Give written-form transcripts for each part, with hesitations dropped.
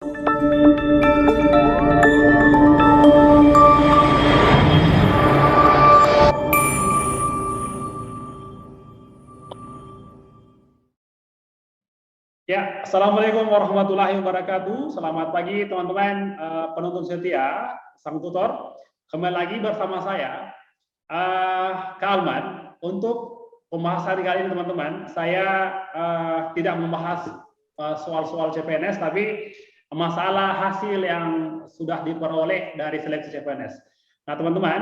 Ya, Assalamualaikum warahmatullahi wabarakatuh. Selamat pagi teman-teman penuntut setia, sang tutor. Kembali lagi bersama saya, Kak Alman. Untuk pembahasan kali ini teman-teman, saya tidak membahas soal-soal CPNS, tapi masalah hasil yang sudah diperoleh dari seleksi CPNS. Nah teman-teman,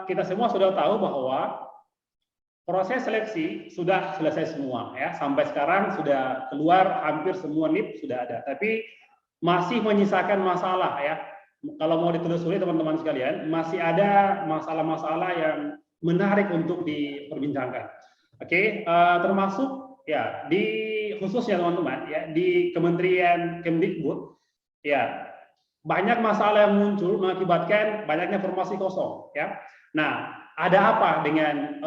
kita semua sudah tahu bahwa proses seleksi sudah selesai semua ya, sampai sekarang sudah keluar hampir semua NIP sudah ada, tapi masih menyisakan masalah ya. Kalau mau ditelusuri teman-teman sekalian, masih ada masalah-masalah yang menarik untuk diperbincangkan. Oke, termasuk ya di khususnya teman-teman ya di Kementerian Kemdikbud ya, banyak masalah yang muncul mengakibatkan banyaknya formasi kosong ya. Nah, ada apa dengan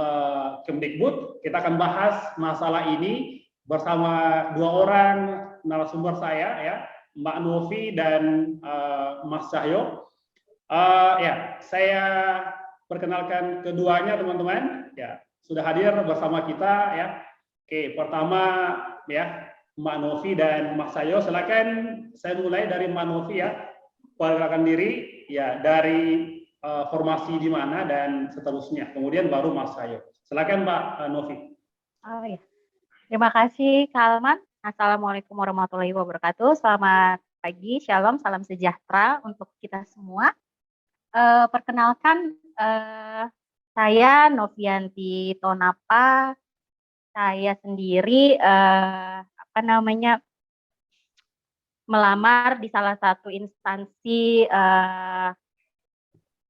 Kemdikbud? Kita akan bahas masalah ini bersama dua orang narasumber saya ya, Mbak Novi dan Mas Cahyo. Ya, saya perkenalkan keduanya teman-teman ya, sudah hadir bersama kita ya. Oke, pertama ya Mbak Novi dan Mas Cahyo. Silakan saya mulai dari Mbak Novi ya. Perkenalkan diri ya, dari formasi di mana dan seterusnya. Kemudian baru Mas Cahyo. Silakan Mbak Novi. Oh ya. Terima kasih Kak Alman. Assalamualaikum warahmatullahi wabarakatuh. Selamat pagi, shalom, salam sejahtera untuk kita semua. Perkenalkan, saya Novianti Tonapa. Saya sendiri melamar di salah satu instansi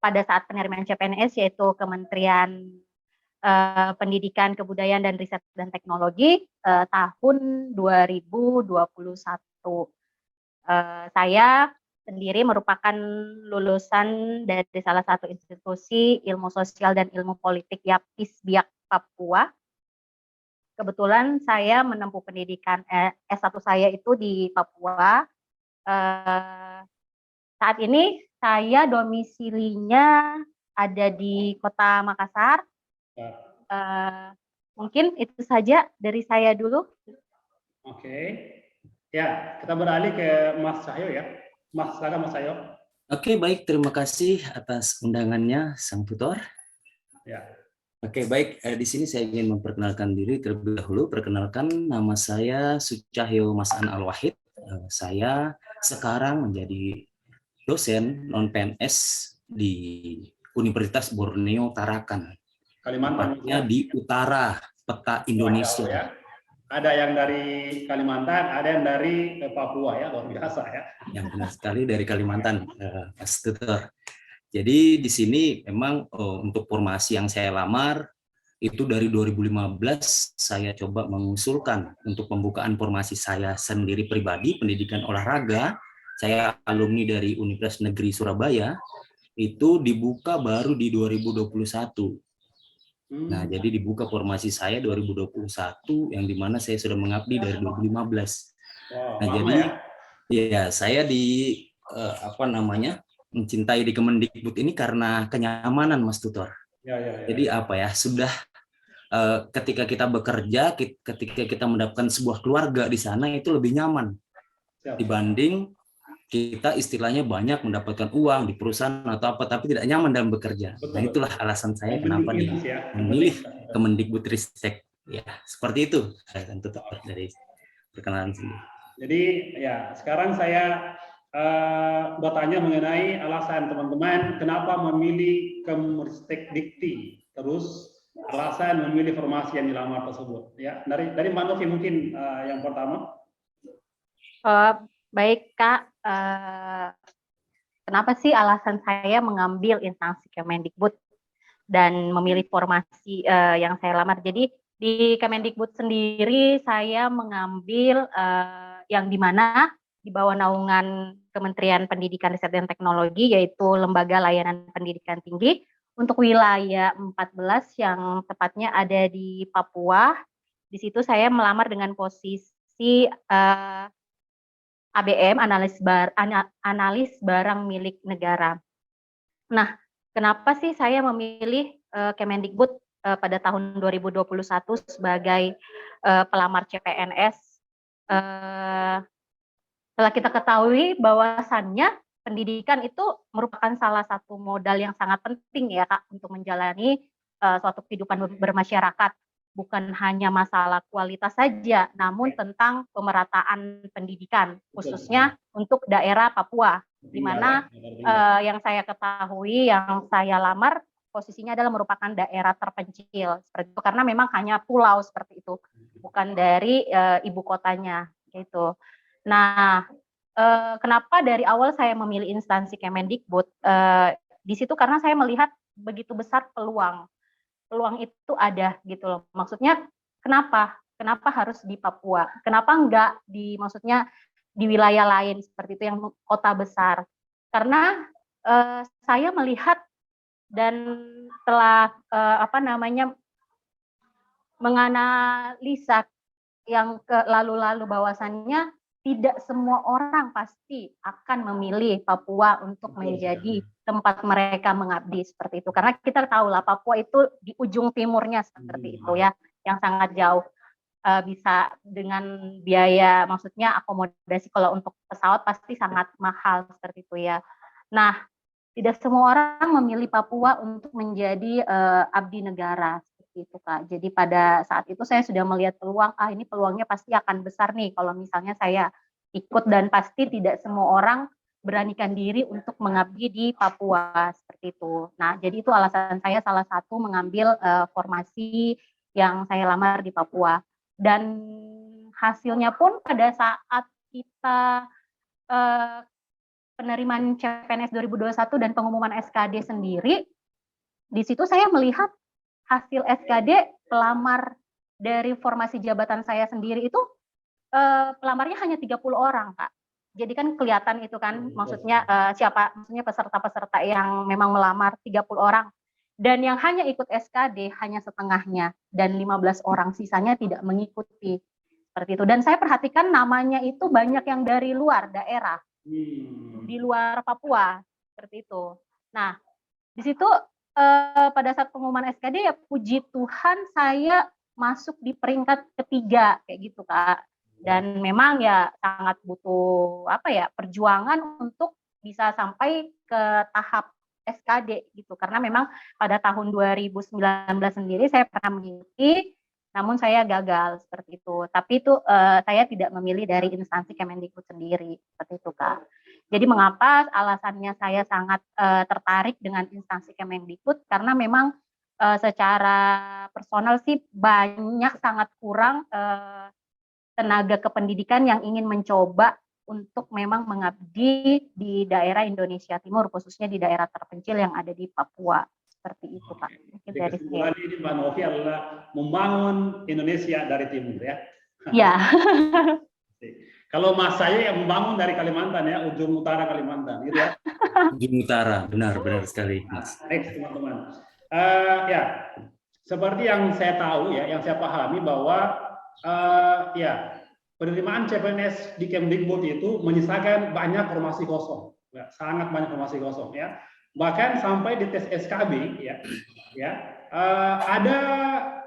pada saat penerimaan CPNS, yaitu Kementerian Pendidikan, Kebudayaan, dan Riset dan Teknologi tahun 2021. Saya sendiri merupakan lulusan dari salah satu institusi ilmu sosial dan ilmu politik YAPIS Biak Papua. Kebetulan saya menempuh pendidikan S1 saya itu di Papua. Saat ini saya domisilinya ada di Kota Makassar. Mungkin itu saja dari saya dulu. Oke. Ya, kita beralih ke Mas Cahyo ya. Mas, silakan Mas Cahyo. Oke, baik. Terima kasih atas undangannya, Sang Tutor. Ya. Oke, baik. Di sini saya ingin memperkenalkan diri terlebih dahulu. Perkenalkan, nama saya Sucahyo Mas'an Al-Wahid. Saya sekarang menjadi dosen non-PNS di Universitas Borneo Tarakan. Kalimantan. Tepatnya di utara peta Indonesia. Ya. Ada yang dari Kalimantan, ada yang dari Papua ya, luar biasa ya. Yang benar sekali dari Kalimantan, Mas Tutor. Jadi di sini memang untuk formasi yang saya lamar itu dari 2015 saya coba mengusulkan untuk pembukaan formasi saya sendiri pribadi pendidikan olahraga. Saya alumni dari Universitas Negeri Surabaya, itu dibuka baru di 2021. Nah, jadi dibuka formasi saya 2021 yang dimana saya sudah mengabdi dari 2015. Nah, jadi ya saya mencintai di Kemendikbud ini karena kenyamanan, Mas Tutor. Jadi apa ya, sudah ketika kita bekerja, ketika kita mendapatkan sebuah keluarga di sana itu lebih nyaman dibanding kita istilahnya banyak mendapatkan uang di perusahaan atau apa, tapi tidak nyaman dalam bekerja. Nah, itulah alasan saya kenapa memilih Kemendikbudristek. Ya, seperti itu. Saya tentu dari perkenalan sendiri. Jadi ya, sekarang saya bertanya mengenai alasan teman-teman kenapa memilih Kemristek Dikti, terus alasan memilih formasi yang dilamar tersebut. Ya, dari Mbak Novi mungkin yang pertama. Baik Kak, kenapa sih alasan saya mengambil instansi Kemendikbud dan memilih formasi yang saya lamar? Jadi di Kemendikbud sendiri saya mengambil yang dimana di bawah naungan Kementerian Pendidikan, Riset dan Teknologi, yaitu Lembaga Layanan Pendidikan Tinggi untuk wilayah 14 yang tepatnya ada di Papua. Di situ saya melamar dengan posisi ABM, analis barang milik negara. Nah, kenapa sih saya memilih Kemendikbud pada tahun 2021 sebagai pelamar CPNS? Setelah kita ketahui bahwasannya pendidikan itu merupakan salah satu modal yang sangat penting ya Kak untuk menjalani suatu kehidupan bermasyarakat. Bukan hanya masalah kualitas saja, namun tentang pemerataan pendidikan, khususnya untuk daerah Papua, di mana yang saya ketahui, yang saya lamar, posisinya adalah merupakan daerah terpencil, seperti itu, karena memang hanya pulau seperti itu, bukan dari ibu kotanya, gitu. Nah, kenapa dari awal saya memilih instansi Kemendikbud? Di situ karena saya melihat begitu besar peluang itu ada gitu loh. Maksudnya kenapa harus di Papua? Kenapa enggak maksudnya di wilayah lain seperti itu yang kota besar? Karena saya melihat dan telah menganalisa yang lalu-lalu bahwasannya tidak semua orang pasti akan memilih Papua untuk menjadi tempat mereka mengabdi seperti itu. Karena kita tahu lah Papua itu di ujung timurnya seperti itu ya, yang sangat jauh. Bisa dengan biaya, maksudnya akomodasi kalau untuk pesawat pasti sangat mahal seperti itu ya. Nah, tidak semua orang memilih Papua untuk menjadi abdi negara seperti itu Kak. Jadi pada saat itu saya sudah melihat peluang, ini peluangnya pasti akan besar nih kalau misalnya saya ikut, dan pasti tidak semua orang beranikan diri untuk mengabdi di Papua seperti itu. Nah, jadi itu alasan saya salah satu mengambil formasi yang saya lamar di Papua. Dan hasilnya pun pada saat kita penerimaan CPNS 2021 dan pengumuman SKD sendiri, di situ saya melihat hasil SKD pelamar dari formasi jabatan saya sendiri itu pelamarnya hanya 30 orang, Kak. Jadi kan kelihatan itu kan, maksudnya maksudnya peserta-peserta yang memang melamar 30 orang. Dan yang hanya ikut SKD hanya setengahnya, dan 15 orang sisanya tidak mengikuti. Seperti itu. Dan saya perhatikan namanya itu banyak yang dari luar daerah, di luar Papua, seperti itu. Nah, di situ pada saat pengumuman SKD ya puji Tuhan saya masuk di peringkat ketiga kayak gitu Kak. Dan memang ya sangat butuh perjuangan untuk bisa sampai ke tahap SKD gitu, karena memang pada tahun 2019 sendiri saya pernah mengikuti, namun saya gagal seperti itu. Tapi itu saya tidak memilih dari instansi Kemendikbud sendiri seperti itu Kak. Jadi mengapa alasannya saya sangat tertarik dengan instansi Kemendikbud, karena memang secara personal sih banyak sangat kurang tenaga kependidikan yang ingin mencoba untuk memang mengabdi di daerah Indonesia Timur, khususnya di daerah terpencil yang ada di Papua. Seperti itu, Pak. Dari kesimpulan ini Mbak Novi adalah membangun Indonesia dari timur ya. Iya. Kalau Mas saya yang membangun dari Kalimantan ya, ujung utara Kalimantan, gitu ya. Ujung utara, benar sekali, Mas. Next teman-teman. Ya, seperti yang saya tahu ya, yang saya pahami bahwa ya penerimaan CPNS di Kemdikbud itu menyisakan banyak formasi kosong, ya, sangat banyak formasi kosong ya. Bahkan sampai di tes SKB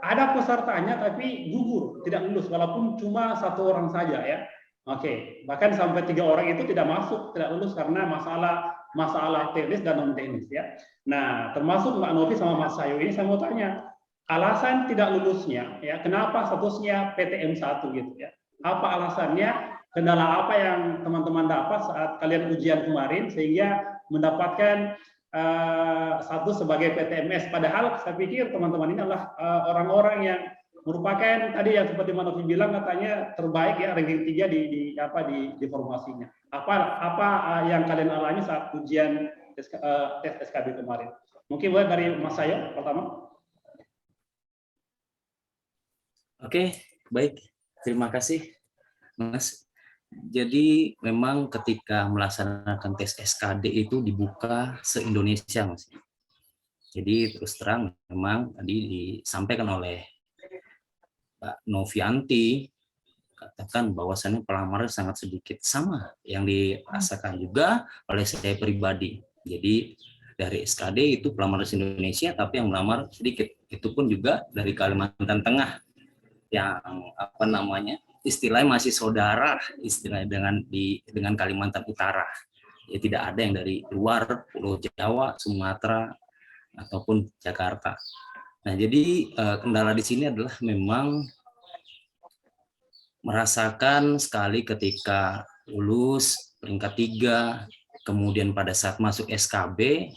ada pesertanya tapi gugur, tidak lulus walaupun cuma 1 orang saja ya. Oke, bahkan sampai 3 orang itu tidak masuk, tidak lulus karena masalah teknis dan non teknis ya. Nah, termasuk Mbak Novi sama Mas Sayo ini saya mau tanya, alasan tidak lulusnya ya, kenapa statusnya PTM 1 gitu ya? Apa alasannya? Kendala apa yang teman-teman dapat saat kalian ujian kemarin sehingga mendapatkan status sebagai PTMS? Padahal saya pikir teman-teman ini adalah orang-orang yang merupakan tadi yang seperti Mbak Novi bilang katanya terbaik ya, ranking 3 di formasinya. Apa yang kalian alami saat ujian tes SKB kemarin? Mungkin boleh dari Mas Sayo pertama. Oke, baik. Terima kasih, Mas. Jadi memang ketika melaksanakan tes SKD itu dibuka se-Indonesia, Mas. Jadi terus terang memang tadi disampaikan oleh Mbak Novianti, katakan bahwasannya pelamaran sangat sedikit, sama yang dirasakan juga oleh saya pribadi. Jadi dari SKD itu pelamaran Indonesia, tapi yang melamar sedikit. Itu pun juga dari Kalimantan Tengah yang apa namanya istilahnya masih saudara istilah dengan Kalimantan Utara. Ya tidak ada yang dari luar Pulau Jawa, Sumatera ataupun Jakarta. Nah, jadi kendala di sini adalah memang merasakan sekali ketika lulus peringkat 3, kemudian pada saat masuk SKB,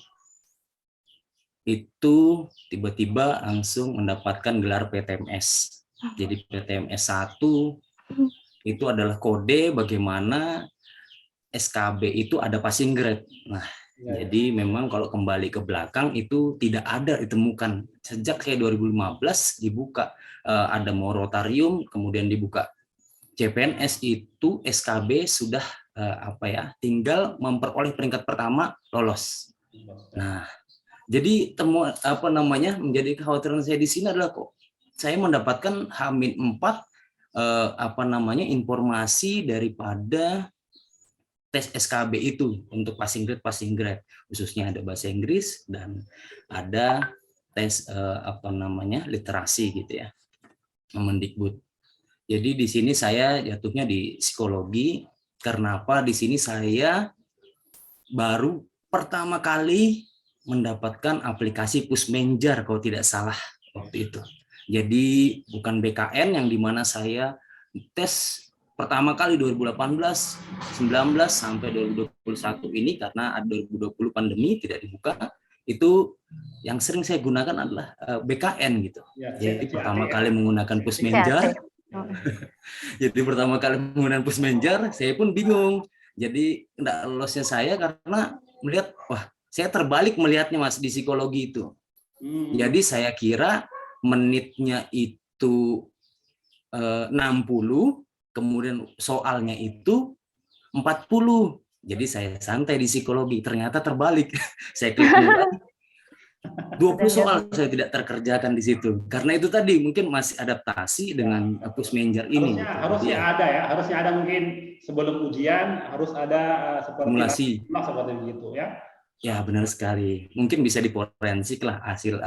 itu tiba-tiba langsung mendapatkan gelar PTMS. Jadi PTMS 1 itu adalah kode bagaimana SKB itu ada passing grade. Nah, jadi memang kalau kembali ke belakang itu tidak ada ditemukan. Sejak kayak 2015 dibuka ada moratorium, kemudian dibuka CPNS itu SKB sudah tinggal memperoleh peringkat pertama lolos. Nah, jadi menjadi kekhawatiran saya di sini adalah kok saya mendapatkan H-4 informasi daripada tes SKB itu untuk passing grade khususnya ada bahasa Inggris dan ada tes literasi gitu ya, Mendikbud. Jadi di sini saya jatuhnya di psikologi. Karena apa? Di sini saya baru pertama kali mendapatkan aplikasi Pusmenjar kalau tidak salah waktu itu. Jadi bukan BKN yang dimana saya tes pertama kali 2018, 19 sampai 2021 ini karena 2020 pandemi tidak dibuka. Itu yang sering saya gunakan adalah BKN gitu. Jadi pertama kali menggunakan Pusmenjar. Jadi pertama kali menggunakan Pusmenjar, saya pun bingung. Jadi tidak lolosnya saya karena melihat, wah, saya terbalik melihatnya Mas di psikologi itu. Jadi saya kira menitnya itu 60, kemudian soalnya itu 40. Jadi saya santai di psikologi, ternyata terbalik. Saya klik mulai 20 soal saya tidak terkerjakan di situ. Karena itu tadi mungkin masih adaptasi dengan Pusmenjar ini. Harusnya ada ya, harusnya ada mungkin sebelum ujian harus ada simulasi seperti begitu ya. Ya benar sekali. Mungkin bisa diforensik lah hasil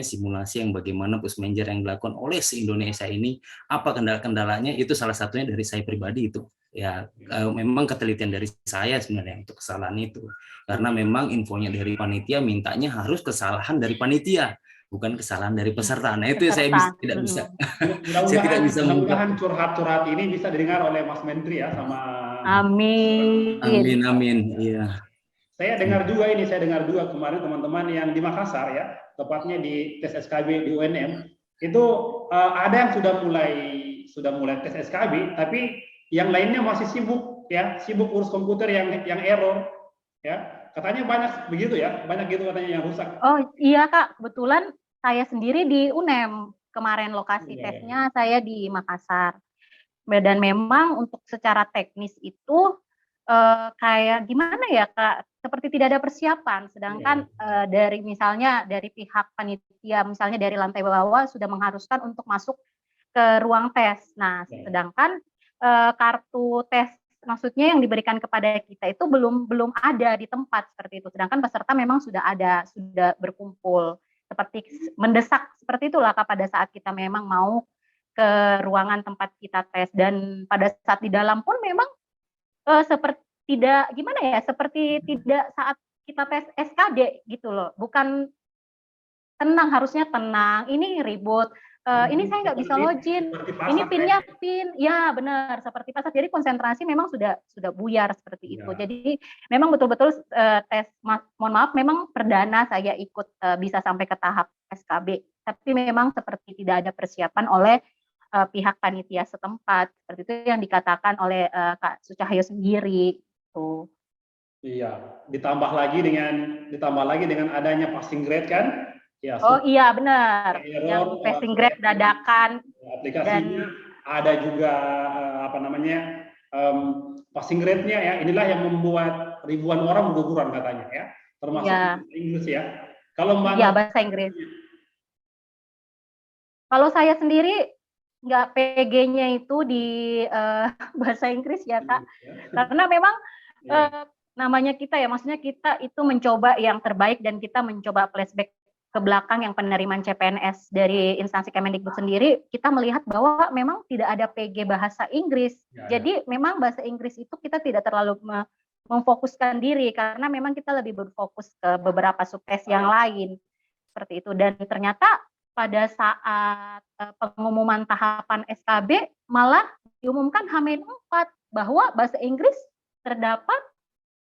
simulasi yang bagaimana Pusmenjar yang dilakukan oleh se-Indonesia ini, apa kendala-kendalanya, itu salah satunya dari saya pribadi itu. Ya memang ketelitian dari saya sebenarnya untuk kesalahan itu. Karena memang infonya dari panitia mintanya harus kesalahan dari panitia, bukan kesalahan dari peserta. Nah itu saya tidak bisa. Saya tidak bisa mudah-mudahan curhat-curhat ini bisa didengar oleh Mas Menteri ya sama. Amin. Amin amin. Iya. Saya dengar juga kemarin teman-teman yang di Makassar ya, tepatnya di tes SKB di UNM, itu ada yang sudah mulai tes SKB, tapi yang lainnya masih sibuk urus komputer yang error ya. Katanya banyak begitu ya, banyak gitu katanya yang rusak. Oh iya Kak, kebetulan saya sendiri di UNM kemarin lokasi tesnya saya di Makassar. Dan memang untuk secara teknis itu kayak gimana ya Kak, seperti tidak ada persiapan, sedangkan dari misalnya dari pihak panitia, misalnya dari lantai bawah sudah mengharuskan untuk masuk ke ruang tes. Nah, sedangkan kartu tes maksudnya yang diberikan kepada kita itu belum ada di tempat seperti itu. Sedangkan peserta memang sudah berkumpul, seperti mendesak seperti itulah Kak pada saat kita memang mau ke ruangan tempat kita tes. Dan pada saat di dalam pun memang seperti tidak saat kita tes SKD gitu loh, bukan tenang, harusnya tenang, ini ribut, ini saya nggak bisa login, ini pinnya pin, ya benar seperti pasar. Jadi konsentrasi memang sudah buyar seperti itu. Jadi memang betul-betul tes, mohon maaf, memang perdana saya ikut bisa sampai ke tahap SKB, tapi memang seperti tidak ada persiapan oleh pihak panitia setempat, seperti itu yang dikatakan oleh Kak Sucahyo sendiri. Tuh. Iya, ditambah lagi dengan adanya passing grade kan? Ya, iya benar. Yang passing grade dadakan. Aplikasinya ada juga passing grade-nya ya. Inilah yang membuat ribuan orang berguguran katanya ya, termasuk bahasa Inggris ya. Kalau bahasa Inggris. Kalau saya sendiri nggak PG-nya itu di bahasa Inggris ya Kak, karena memang namanya kita ya, maksudnya kita itu mencoba yang terbaik dan kita mencoba flashback ke belakang yang penerimaan CPNS dari instansi Kemendikbud sendiri, kita melihat bahwa memang tidak ada PG bahasa Inggris. Jadi memang bahasa Inggris itu kita tidak terlalu memfokuskan diri karena memang kita lebih berfokus ke beberapa subtes yang lain seperti itu. Dan ternyata pada saat pengumuman tahapan SKB malah diumumkan H-4 bahwa bahasa Inggris terdapat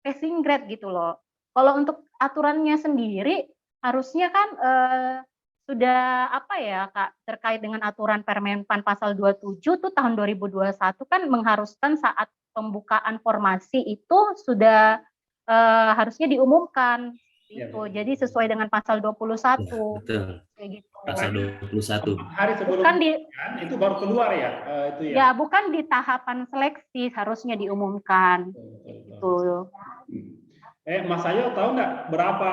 passing grade gitu loh. Kalau untuk aturannya sendiri harusnya kan sudah apa ya Kak, terkait dengan aturan Permenpan pasal 27 tuh tahun 2021 kan mengharuskan saat pembukaan formasi itu sudah harusnya diumumkan itu. Jadi sesuai dengan pasal 21. Ya, betul. Kayak gitu. Pasal 21. Hari sebelum bukan itu baru keluar ya, itu ya. Ya, bukan di tahapan seleksi harusnya diumumkan. Gitu. Mas Ayo tahu nggak berapa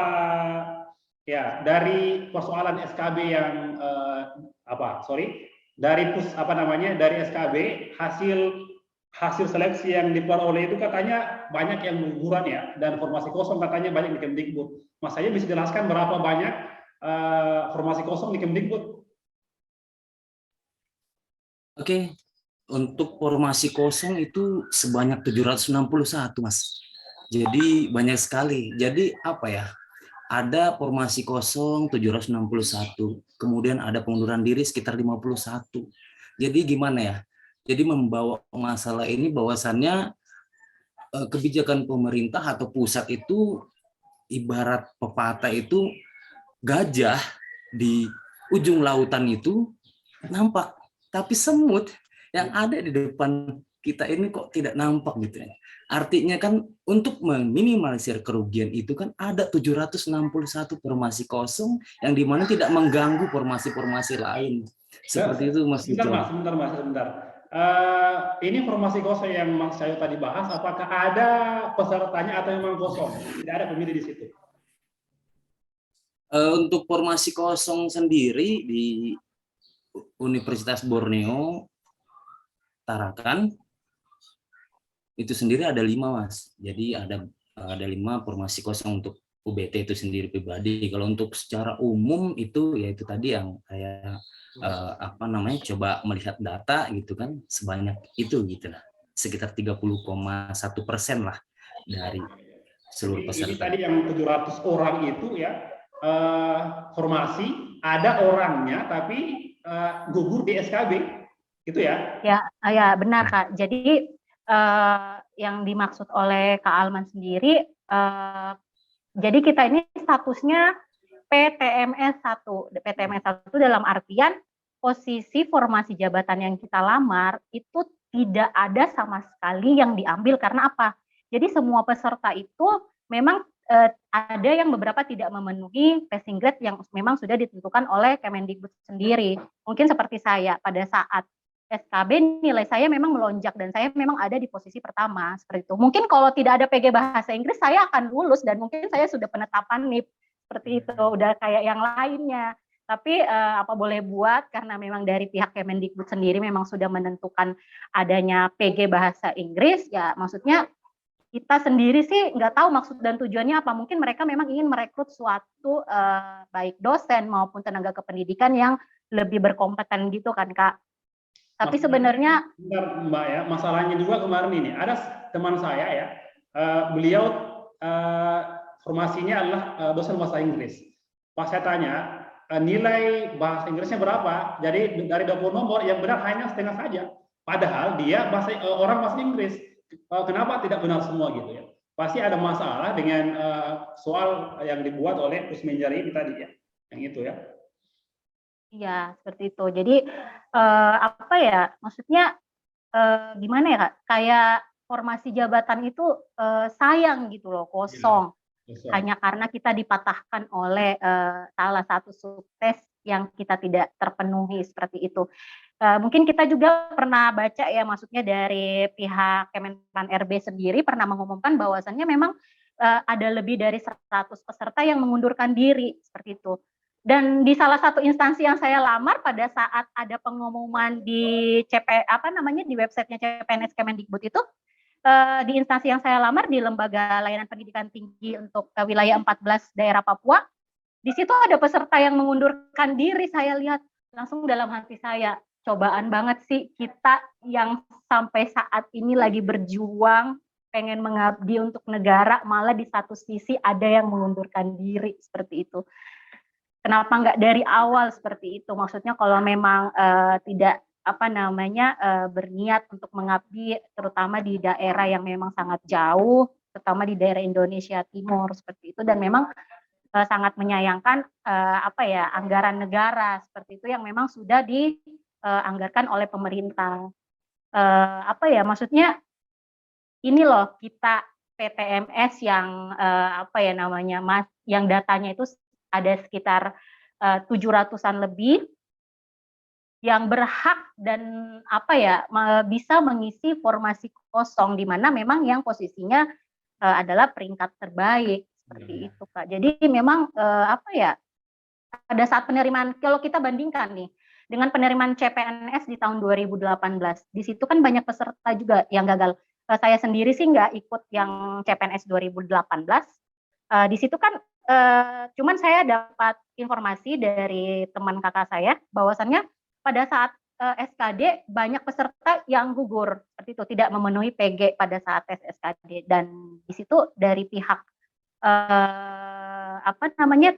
ya dari persoalan SKB yang dari SKB hasil seleksi yang diperoleh itu katanya banyak yang guguran ya, dan formasi kosong katanya banyak di Kemdikbud. Mas Ayo bisa jelaskan berapa banyak formasi kosong di Kemdikbud? Oke, untuk formasi kosong itu sebanyak 761, Mas. Jadi banyak sekali. Jadi apa ya? Ada formasi kosong 761, kemudian ada pengunduran diri sekitar 51. Jadi gimana ya? Jadi membawa masalah ini bahwasannya kebijakan pemerintah atau pusat itu ibarat pepatah itu gajah di ujung lautan itu nampak, tapi semut yang ada di depan kita ini kok tidak nampak gitu ya. Artinya kan untuk meminimalisir kerugian itu kan ada 761 formasi kosong yang dimana tidak mengganggu formasi-formasi lain. Seperti itu Mas Uco. Sebentar. Ini formasi kosong yang Mas Cayo tadi bahas, apakah ada pesertanya atau memang kosong? Tidak ada pemilih di situ. Untuk formasi kosong sendiri di Universitas Borneo Tarakan itu sendiri ada 5 Mas. Jadi ada 5 formasi kosong untuk UBT itu sendiri pribadi. Kalau untuk secara umum itu ya itu tadi yang saya coba melihat data gitu kan, sebanyak itu gitu lah, sekitar 30,1% lah dari seluruh peserta. Ini tadi yang 700 orang itu ya formasi ada orangnya tapi gugur di SKB gitu ya? Ya benar Kak. Jadi yang dimaksud oleh Kak Alman sendiri, jadi kita ini statusnya PTMS 1. PTMS 1 dalam artian posisi formasi jabatan yang kita lamar itu tidak ada sama sekali yang diambil. Karena apa? Jadi semua peserta itu memang ada yang beberapa tidak memenuhi passing grade yang memang sudah ditentukan oleh Kemendikbud sendiri. Mungkin seperti saya pada saat SKB nilai saya memang melonjak dan saya memang ada di posisi pertama seperti itu. Mungkin kalau tidak ada PG bahasa Inggris saya akan lulus dan mungkin saya sudah penetapan NIP seperti itu, udah kayak yang lainnya. Tapi apa boleh buat, karena memang dari pihak Kemendikbud sendiri memang sudah menentukan adanya PG bahasa Inggris, ya maksudnya kita sendiri sih nggak tahu maksud dan tujuannya apa. Mungkin mereka memang ingin merekrut suatu baik dosen maupun tenaga kependidikan yang lebih berkompeten gitu kan Kak. Tapi sebenarnya Mbak ya, masalahnya juga kemarin ini ada teman saya ya, beliau formasinya adalah dosen bahasa Inggris. Pas saya tanya nilai bahasa Inggrisnya berapa, jadi dari 20 nomor yang benar hanya setengah saja. Padahal dia orang bahasa Inggris. Kenapa tidak benar semua gitu ya? Pasti ada masalah dengan soal yang dibuat oleh Pusmenjari ini tadi ya, yang itu ya. Iya, seperti itu. Jadi apa ya? Maksudnya gimana ya Kak? Kayak formasi jabatan itu sayang gitu loh, kosong. Hanya karena kita dipatahkan oleh salah satu subtes yang kita tidak terpenuhi seperti itu. Mungkin kita juga pernah baca ya, maksudnya dari pihak Kemenpan RB sendiri pernah mengumumkan bahwasannya memang ada lebih dari 100 peserta yang mengundurkan diri seperti itu. Dan di salah satu instansi yang saya lamar pada saat ada pengumuman di di websitenya CPNS Kemendikbud itu, di instansi yang saya lamar di Lembaga Layanan Pendidikan Tinggi untuk wilayah 14 daerah Papua, di situ ada peserta yang mengundurkan diri. Saya lihat langsung dalam hati saya, cobaan banget sih kita yang sampai saat ini lagi berjuang pengen mengabdi untuk negara, malah di satu sisi ada yang mengundurkan diri seperti itu. Kenapa nggak dari awal seperti itu? Maksudnya kalau memang tidak berniat untuk mengabdi, terutama di daerah yang memang sangat jauh, terutama di daerah Indonesia Timur seperti itu, dan memang sangat menyayangkan anggaran negara seperti itu yang memang sudah dianggarkan oleh pemerintah. Maksudnya ini loh kita PTMS yang yang datanya itu ada sekitar 700-an lebih yang berhak dan bisa mengisi formasi kosong, di mana memang yang posisinya adalah peringkat terbaik seperti itu, Kak. Jadi memang pada saat penerimaan, kalau kita bandingkan nih dengan penerimaan CPNS di tahun 2018, di situ kan banyak peserta juga yang gagal. Saya sendiri sih nggak ikut yang CPNS 2018. Di situ kan cuman saya dapat informasi dari teman kakak saya bahwasannya pada saat SKD banyak peserta yang gugur seperti itu, tidak memenuhi PG pada saat tes SKD, dan di situ dari pihak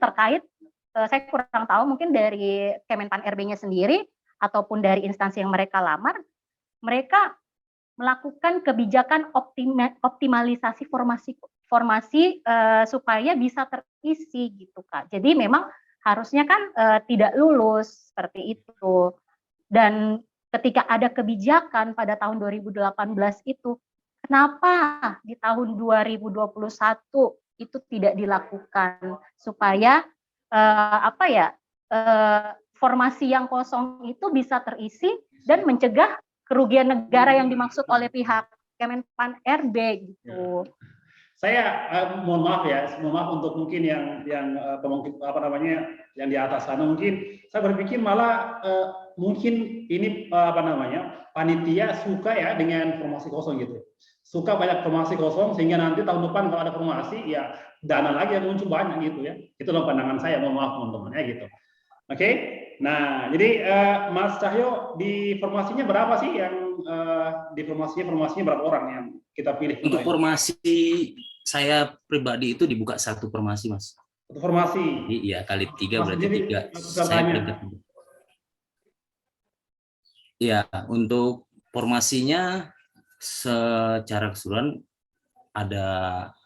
terkait, saya kurang tahu, mungkin dari Kemenpan RB-nya sendiri ataupun dari instansi yang mereka lamar, mereka melakukan kebijakan optimalisasi formasi supaya bisa terisi gitu, Kak. Jadi memang harusnya kan tidak lulus seperti itu. Dan ketika ada kebijakan pada tahun 2018 itu, kenapa di tahun 2021 itu tidak dilakukan supaya formasi yang kosong itu bisa terisi dan mencegah kerugian negara yang dimaksud oleh pihak Kemenpan RB gitu. Saya mohon maaf untuk mungkin yang yang di atas sana, mungkin saya berpikir malah mungkin ini panitia suka ya dengan formasi kosong gitu, suka banyak formasi kosong sehingga nanti tahun depan kalau ada formasi ya dana lagi yang muncul banyak gitu ya. Itu loh pandangan saya, mohon maaf teman-teman ya gitu. Oke, nah jadi Mas Cahyo, di formasinya berapa sih yang di formasinya berapa orang yang kita pilih? Untuk formasi saya pribadi itu dibuka satu formasi, Mas. Satu formasi? Iya, kali 3 berarti 3. Saya pribadi. Ya, untuk formasinya secara keseluruhan ada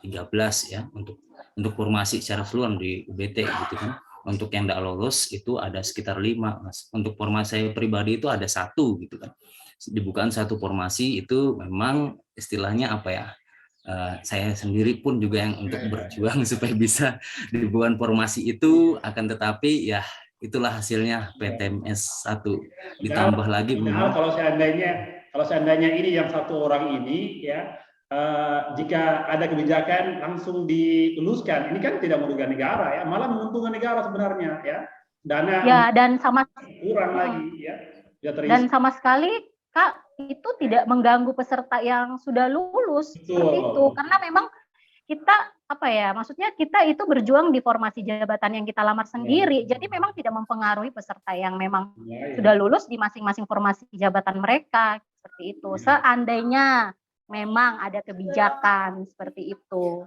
13 ya, untuk formasi secara keseluruhan di UBT gitu kan. Untuk yang tidak lolos itu ada sekitar 5, Mas. Untuk formasi saya pribadi itu ada 1 gitu kan. Dibukaan satu formasi itu memang istilahnya saya sendiri pun juga yang untuk berjuang supaya bisa dibuat formasi itu, akan tetapi ya itulah hasilnya PTMS 1 ditambah lagi kalau seandainya ini yang 1 orang ini ya, jika ada kebijakan langsung diluluskan, ini kan tidak merugikan negara ya, malah menguntungkan negara sebenarnya ya, dana ya, dan sama kurang lagi ya, dan sama sekali Kak itu tidak mengganggu peserta yang sudah lulus. Betul. Seperti itu, karena memang kita maksudnya kita itu berjuang di formasi jabatan yang kita lamar sendiri, jadi memang tidak mempengaruhi peserta yang memang sudah lulus di masing-masing formasi jabatan mereka seperti itu. Seandainya memang ada kebijakan seperti itu.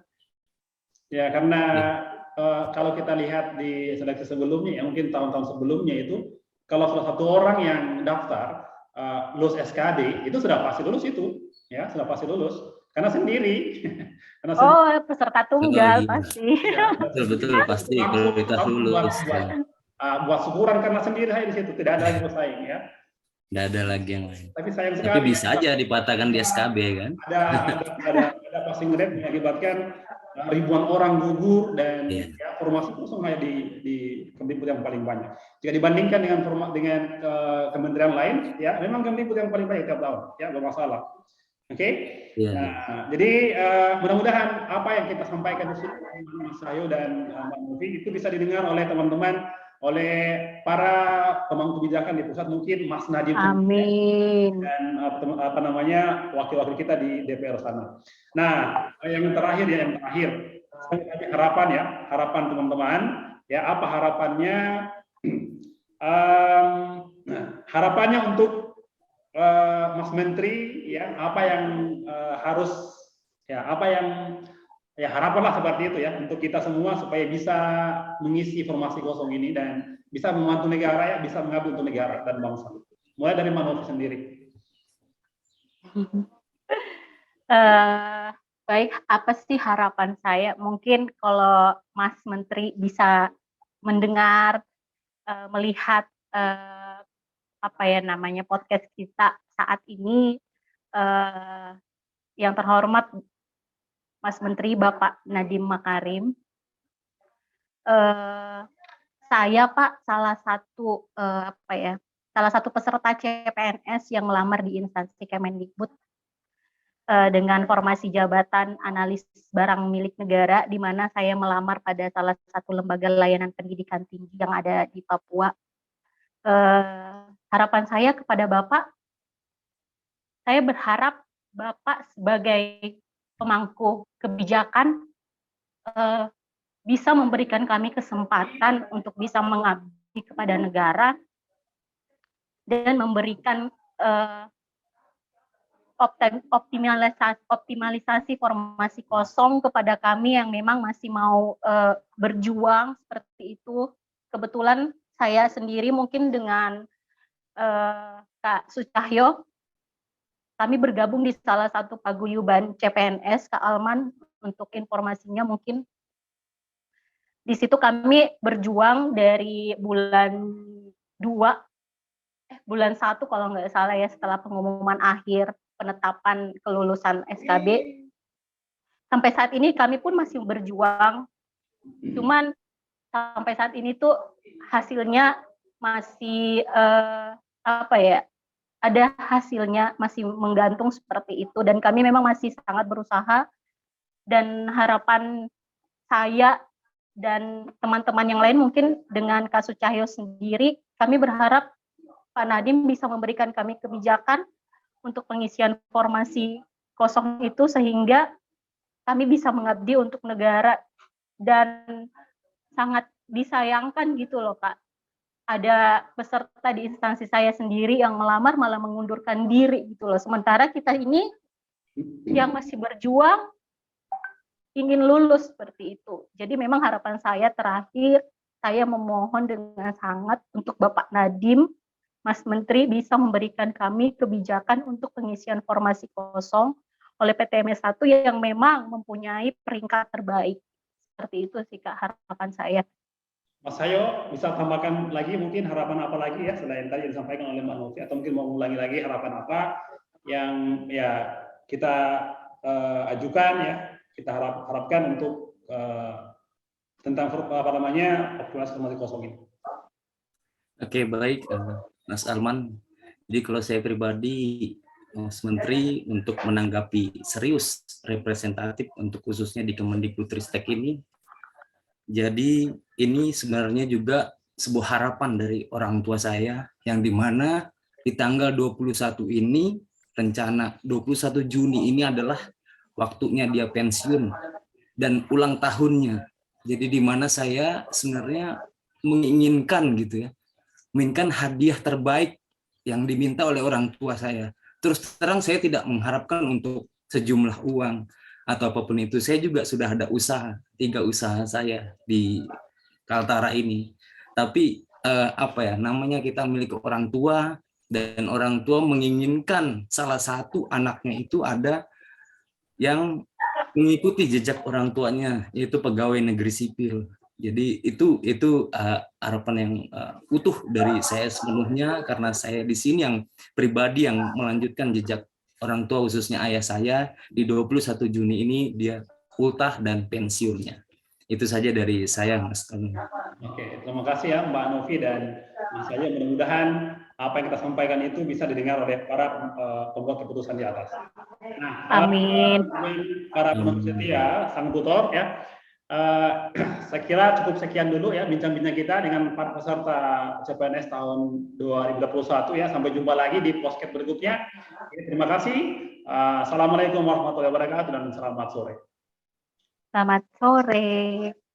Ya, karena kalau kita lihat di seleksi sebelumnya, ya mungkin tahun-tahun sebelumnya itu, kalau salah satu orang yang daftar lulus SKD itu sudah pasti lulus itu, ya sudah pasti lulus karena sendiri. Peserta tunggal pasti. Ya, betul pasti prioritas lulus. Buat syukuran karena sendiri di situ, tidak ada lagi pesaing ya. Tidak ada lagi yang lain. Tapi sayang sekali. Tapi bisa aja dipatahkan di SKB kan. Ada passing grade mengakibatkan ribuan orang gugur dan ya, formasi kosong hanya di Kemdikbud yang paling banyak. Jika dibandingkan dengan kementerian lain, ya memang Kemdikbud yang paling banyak tiap tahun, ya bermasalah. Oke. Nah, jadi mudah-mudahan apa yang kita sampaikan di sini, Mas Cahyo dan Mbak Novi, itu bisa didengar oleh teman-teman oleh para pemangku kebijakan di pusat, mungkin Mas Nadiem Amin. dan wakil-wakil kita di DPR sana. Nah, yang terakhir harapan teman-teman ya, apa harapannya? Harapannya untuk Mas Menteri ya, apa yang harapanlah seperti itu ya untuk kita semua supaya bisa mengisi formasi kosong ini dan bisa membantu negara ya, bisa mengabdi untuk negara dan bangsa. Mulai dari Manovi sendiri. Baik, apa sih harapan saya? Mungkin kalau Mas Menteri bisa mendengar, melihat podcast kita saat ini, yang terhormat Mas Menteri Bapak Nadiem Makarim, saya Pak salah satu peserta CPNS yang melamar di instansi Kemendikbud dengan formasi jabatan analis barang milik negara, di mana saya melamar pada salah satu lembaga layanan pendidikan tinggi yang ada di Papua. Harapan saya kepada Bapak, saya berharap Bapak sebagai pemangku kebijakan bisa memberikan kami kesempatan untuk bisa mengabdi kepada negara dan memberikan optimalisasi formasi kosong kepada kami yang memang masih mau berjuang seperti itu. Kebetulan saya sendiri mungkin dengan Kak Sucahyo, kami bergabung di salah satu paguyuban CPNS, Kak Alman, untuk informasinya mungkin. Di situ kami berjuang dari bulan 1 kalau nggak salah ya, setelah pengumuman akhir penetapan kelulusan SKB. Sampai saat ini kami pun masih berjuang, cuman sampai saat ini tuh hasilnya masih ada hasilnya masih menggantung seperti itu, dan kami memang masih sangat berusaha. Dan harapan saya dan teman-teman yang lain mungkin dengan Kak Sucahyo sendiri, kami berharap Pak Nadiem bisa memberikan kami kebijakan untuk pengisian formasi kosong itu, sehingga kami bisa mengabdi untuk negara. Dan sangat disayangkan gitu loh Kak, ada peserta di instansi saya sendiri yang melamar malah mengundurkan diri gitu loh, sementara kita ini yang masih berjuang ingin lulus seperti itu. Jadi memang harapan saya terakhir, saya memohon dengan sangat untuk Bapak Nadiem, Mas Menteri bisa memberikan kami kebijakan untuk pengisian formasi kosong oleh PTMS 1 yang memang mempunyai peringkat terbaik. Seperti itu sih Kak harapan saya. Mas Hayo, bisa tambahkan lagi mungkin harapan apa lagi ya selain tadi yang disampaikan oleh Mbak Novi, atau mungkin mau ulangi lagi harapan apa yang ya kita ajukan ya, kita harapkan untuk tentang optimalisasi formasi kosong ini. Oke, baik Mas Arman. Jadi kalau saya pribadi, Mas Menteri, untuk menanggapi serius representatif untuk khususnya di Kemendikbudristek ini, jadi ini sebenarnya juga sebuah harapan dari orang tua saya, yang dimana di tanggal 21 ini, rencana 21 Juni ini adalah waktunya dia pensiun dan ulang tahunnya. Jadi di mana saya sebenarnya menginginkan gitu ya, menginginkan hadiah terbaik yang diminta oleh orang tua saya. Terus terang saya tidak mengharapkan untuk sejumlah uang atau apapun itu. Saya juga sudah ada usaha, 3 usaha saya di Kaltara ini. Tapi namanya kita milik orang tua, dan orang tua menginginkan salah satu anaknya itu ada yang mengikuti jejak orang tuanya, yaitu pegawai negeri sipil. Jadi itu harapan yang utuh dari saya sepenuhnya, karena saya di sini yang pribadi yang melanjutkan jejak orang tua, khususnya ayah saya. Di 21 Juni ini dia ultah dan pensiunnya. Itu saja dari saya, Mas. Oke, terima kasih ya Mbak Novi dan Mas Hayo. Mudah-mudahan apa yang kita sampaikan itu bisa didengar oleh para pembuat keputusan di atas. Nah, amin. para penuntut setia, sang tutor ya, Saya kira cukup sekian dulu ya bincang-bincang kita dengan para peserta CPNS tahun 2021 ya. Sampai jumpa lagi di podcast berikutnya. Terima kasih. Assalamualaikum warahmatullahi wabarakatuh dan selamat sore. Selamat sore.